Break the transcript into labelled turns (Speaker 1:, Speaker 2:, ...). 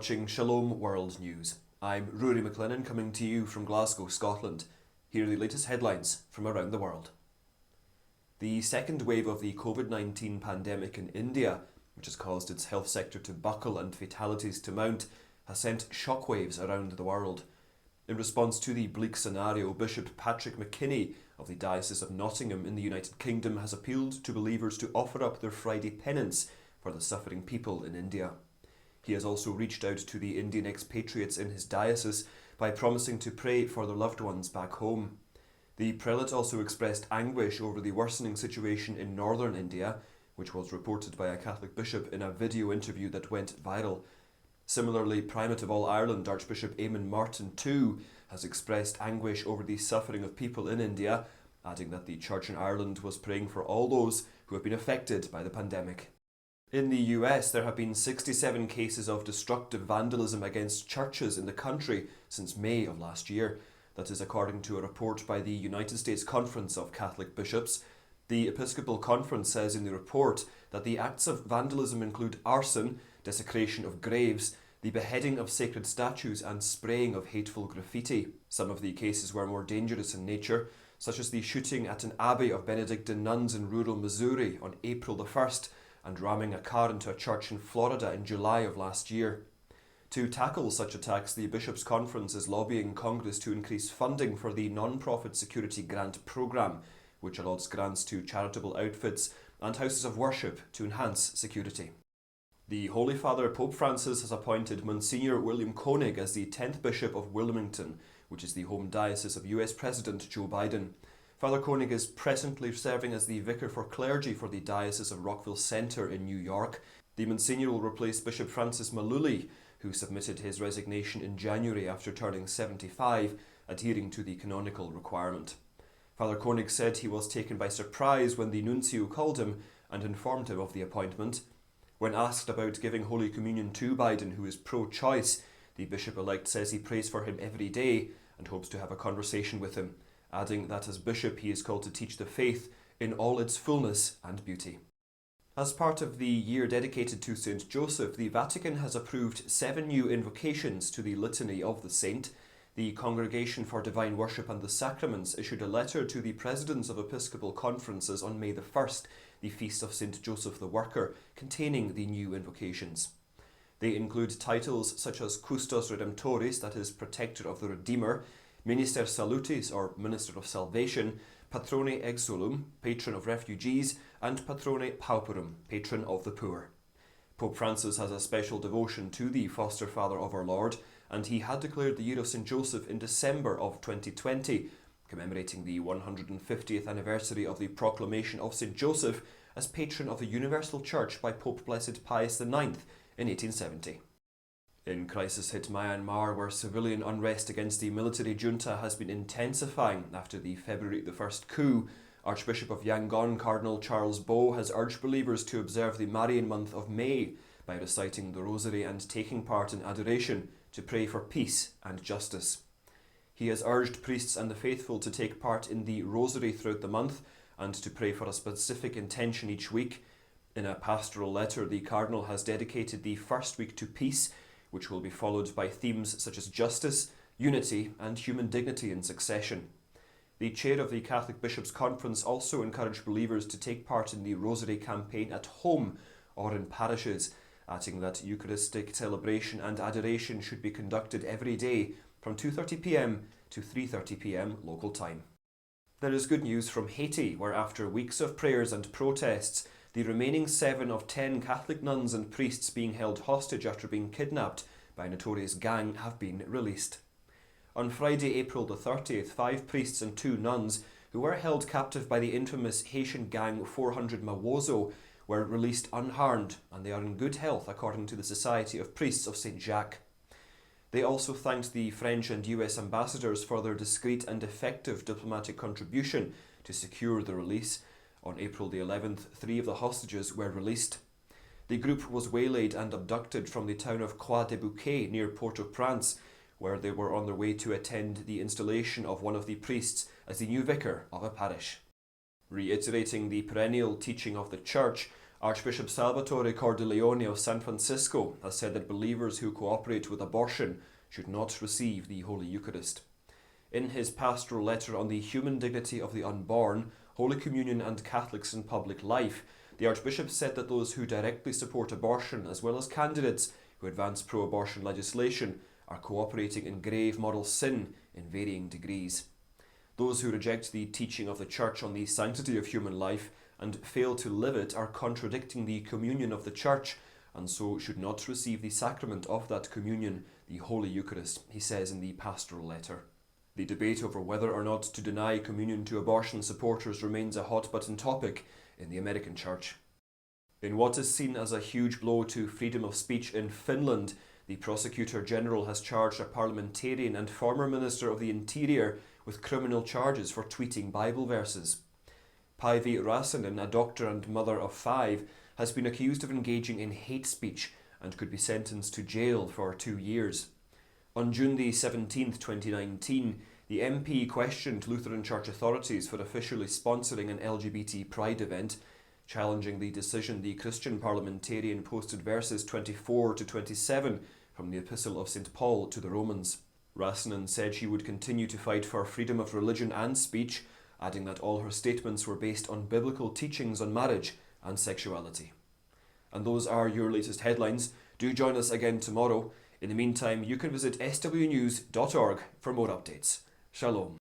Speaker 1: watching Shalom World News. I'm Rory McLennan coming to you from Glasgow, Scotland. Here are the latest headlines from around the world. The second wave of the COVID-19 pandemic in India, which has caused its health sector to buckle and fatalities to mount, has sent shockwaves around the world. In response to the bleak scenario, Bishop Patrick McKinney of the Diocese of Nottingham in the United Kingdom has appealed to believers to offer up their Friday penance for the suffering people in India. He has also reached out to the Indian expatriates in his diocese by promising to pray for their loved ones back home. The prelate also expressed anguish over the worsening situation in northern India, which was reported by a Catholic bishop in a video interview that went viral. Similarly, Primate of all Ireland, Archbishop Martin too, has expressed anguish over the suffering of people in India, adding that the Church in Ireland was praying for all those who have been affected by the pandemic. In the US, there have been 67 cases of destructive vandalism against churches in the country since May of last year. That is according to a report by the United States Conference of Catholic Bishops. The Episcopal Conference says in the report that the acts of vandalism include arson, desecration of graves, the beheading of sacred statues and spraying of hateful graffiti. Some of the cases were more dangerous in nature, such as the shooting at an abbey of Benedictine nuns in rural Missouri on April the 1st, and ramming a car into a church in Florida in July of last year. To tackle such attacks, the Bishops' Conference is lobbying Congress to increase funding for the Non-Profit Security Grant Programme, which allots grants to charitable outfits and houses of worship to enhance security. The Holy Father Pope Francis has appointed Monsignor William Koenig as the 10th Bishop of Wilmington, which is the home diocese of US President Joe Biden. Father Koenig is presently serving as the Vicar for Clergy for the Diocese of Rockville Centre in New York. The Monsignor will replace Bishop Francis Maluli, who submitted his resignation in January after turning 75, adhering to the canonical requirement. Father Koenig said he was taken by surprise when the nuncio called him and informed him of the appointment. When asked about giving Holy Communion to Biden, who is pro-choice, the bishop-elect says he prays for him every day and hopes to have a conversation with him, adding that as bishop he is called to teach the faith in all its fullness and beauty. As part of the year dedicated to St. Joseph, the Vatican has approved 7 new invocations to the Litany of the Saint. The Congregation for Divine Worship and the Sacraments issued a letter to the presidents of episcopal conferences on May the 1st, the feast of St. Joseph the Worker, containing the new invocations. They include titles such as Custos Redemptoris, that is, Protector of the Redeemer, Minister Salutis, or Minister of Salvation, Patrone Exsulum, Patron of Refugees, and Patrone Pauperum, Patron of the Poor. Pope Francis has a special devotion to the foster father of our Lord, and he had declared the year of St. Joseph in December of 2020, commemorating the 150th anniversary of the proclamation of St. Joseph as patron of the Universal Church by Pope Blessed Pius IX in 1870. In crisis-hit Myanmar, where civilian unrest against the military junta has been intensifying after the February the 1st coup, Archbishop of Yangon Cardinal Charles Bo has urged believers to observe the Marian month of May by reciting the Rosary and taking part in adoration to pray for peace and justice. He has urged priests and the faithful to take part in the Rosary throughout the month and to pray for a specific intention each week. In a pastoral letter, the Cardinal has dedicated the first week to peace, which will be followed by themes such as justice, unity and human dignity in succession. The chair of the Catholic Bishops' Conference also encouraged believers to take part in the Rosary campaign at home or in parishes, adding that Eucharistic celebration and adoration should be conducted every day from 2:30 p.m. to 3:30 p.m. local time. There is good news from Haiti, where after weeks of prayers and protests, the remaining 7 of 10 Catholic nuns and priests being held hostage after being kidnapped by a notorious gang have been released. On Friday, April the 30th, 5 priests and 2 nuns who were held captive by the infamous Haitian gang 400 Mawozo were released unharmed, and they are in good health according to the Society of Priests of St. Jacques. They also thanked the French and US ambassadors for their discreet and effective diplomatic contribution to secure the release. On April the 11th, 3 of the hostages were released. The group was waylaid and abducted from the town of Croix-des-Bouquets near Port-au-Prince, where they were on their way to attend the installation of one of the priests as the new vicar of a parish. Reiterating the perennial teaching of the Church, Archbishop Salvatore Cordileone of San Francisco has said that believers who cooperate with abortion should not receive the Holy Eucharist. In his pastoral letter on the human dignity of the unborn, Holy Communion and Catholics in public life, the Archbishop said that those who directly support abortion, as well as candidates who advance pro-abortion legislation, are cooperating in grave moral sin in varying degrees. Those who reject the teaching of the Church on the sanctity of human life and fail to live it are contradicting the communion of the Church, and so should not receive the sacrament of that communion, the Holy Eucharist, he says in the pastoral letter. The debate over whether or not to deny communion to abortion supporters remains a hot-button topic in the American Church. In what is seen as a huge blow to freedom of speech in Finland, the Prosecutor General has charged a parliamentarian and former Minister of the Interior with criminal charges for tweeting Bible verses. Päivi Räsänen, a doctor and mother of 5, has been accused of engaging in hate speech and could be sentenced to jail for 2 years. On June the 17th, 2019, the MP questioned Lutheran Church authorities for officially sponsoring an LGBT pride event. Challenging the decision, the Christian parliamentarian posted verses 24 to 27 from the Epistle of St. Paul to the Romans. Räsänen said she would continue to fight for freedom of religion and speech, adding that all her statements were based on biblical teachings on marriage and sexuality. And those are your latest headlines. Do join us again tomorrow. In the meantime, you can visit swnews.org for more updates. Shalom.